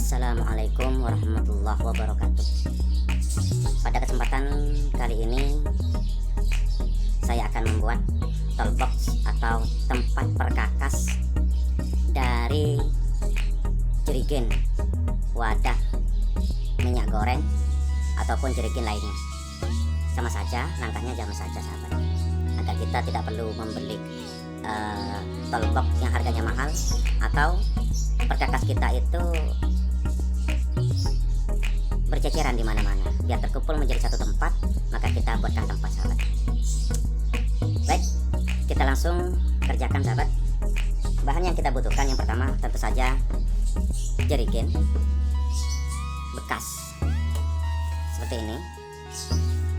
Assalamualaikum warahmatullahi wabarakatuh. Pada kesempatan kali ini saya akan membuat toolbox atau tempat perkakas dari jerigen, wadah minyak goreng ataupun jerigen lainnya. Sama saja, langkahnya sama saja sahabat, agar kita tidak perlu membeli toolbox yang harganya mahal atau perkakas kita itu berceceran di mana-mana. Biar terkumpul menjadi satu tempat, maka kita buatkan tempat sahabat. Baik, kita langsung kerjakan sahabat. Bahan yang kita butuhkan yang pertama tentu saja jerigen bekas seperti ini.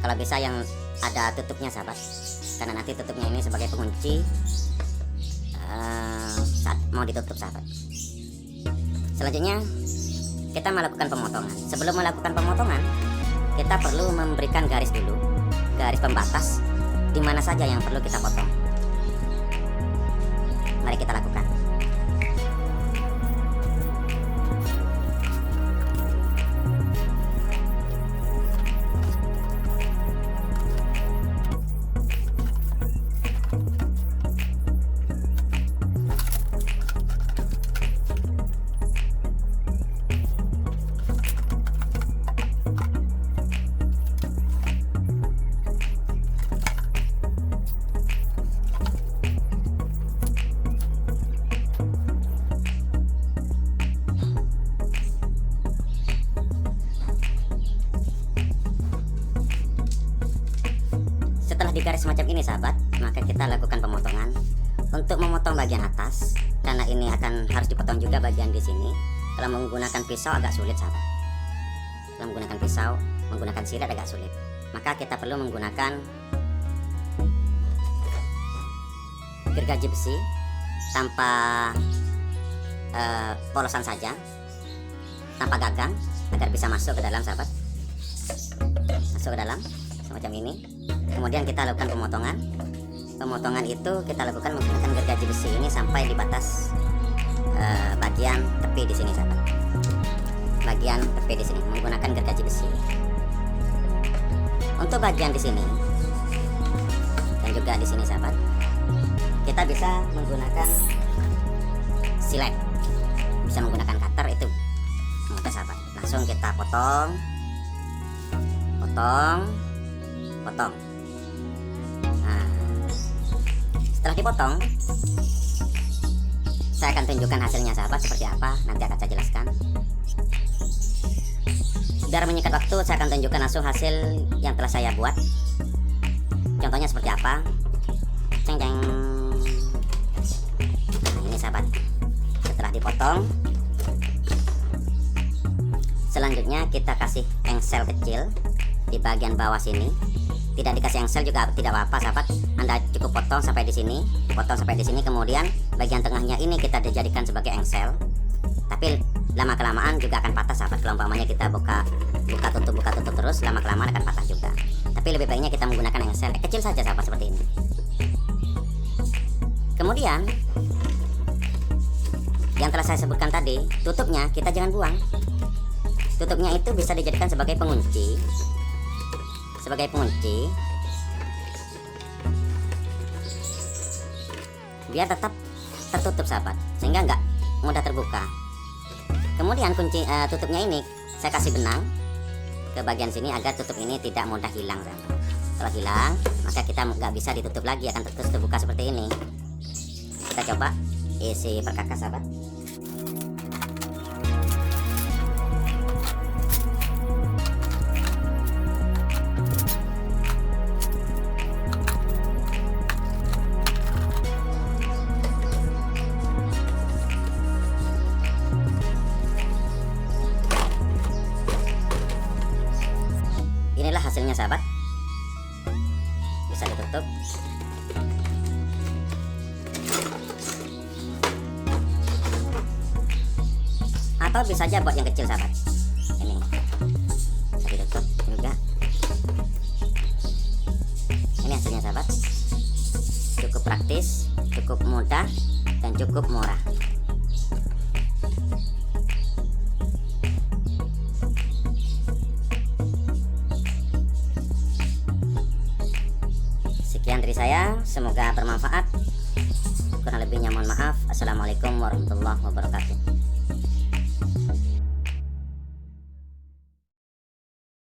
Kalau bisa yang ada tutupnya sahabat, karena nanti tutupnya ini sebagai pengunci saat mau ditutup sahabat. Selanjutnya kita melakukan pemotongan. Sebelum melakukan pemotongan, kita perlu memberikan garis dulu, garis pembatas di mana saja yang perlu kita potong. Mari kita lakukan. Setelah digaris semacam ini sahabat, maka kita lakukan pemotongan. Untuk memotong bagian atas, karena ini harus dipotong juga bagian di sini. Kalau menggunakan pisau agak sulit sahabat. Kalau menggunakan pisau, menggunakan silet agak sulit. Maka kita perlu menggunakan gergaji besi tanpa polosan saja, tanpa gagang, agar bisa masuk ke dalam sahabat. Masuk ke dalam semacam ini. Kemudian kita lakukan pemotongan. Pemotongan itu kita lakukan menggunakan gergaji besi ini sampai di batas bagian tepi di sini sahabat. Bagian tepi di sini menggunakan gergaji besi. Untuk bagian di sini dan juga di sini sahabat, kita bisa menggunakan silet, bisa menggunakan cutter, itu mudah sahabat. Langsung kita potong. Nah, setelah dipotong, saya akan tunjukkan hasilnya sahabat seperti apa. Nanti akan saya jelaskan. Biar menyingkat waktu, saya akan tunjukkan langsung hasil yang telah saya buat. Contohnya seperti apa. Ceng ceng. Nah, ini sahabat, setelah dipotong, selanjutnya kita kasih engsel kecil di bagian bawah sini. Tidak dikasih engsel juga tidak apa-apa sahabat. Anda cukup potong sampai di sini, potong sampai di sini. Kemudian bagian tengahnya ini kita dijadikan sebagai engsel. Tapi lama kelamaan juga akan patah sahabat. Kalau umpamanya kita buka tutup terus, lama kelamaan akan patah juga. Tapi lebih baiknya kita menggunakan engsel kecil saja sahabat, seperti ini. Kemudian yang telah saya sebutkan tadi, tutupnya kita jangan buang. Tutupnya itu bisa dijadikan sebagai pengunci. Biar tetap tertutup sahabat, sehingga nggak mudah terbuka. Kemudian tutupnya ini saya kasih benang ke bagian sini agar tutup ini tidak mudah hilang sahabat. Kalau hilang, maka kita nggak bisa ditutup lagi, akan terus terbuka seperti ini. Kita coba isi perkakas sahabat. Inilah hasilnya sahabat, bisa ditutup. Atau bisa aja buat yang kecil sahabat. Ini bisa ditutup juga. Ini hasilnya sahabat, cukup praktis, cukup mudah, dan cukup murah. Sekian dari saya, semoga bermanfaat. Kurang lebihnya mohon maaf. Assalamualaikum warahmatullahi wabarakatuh.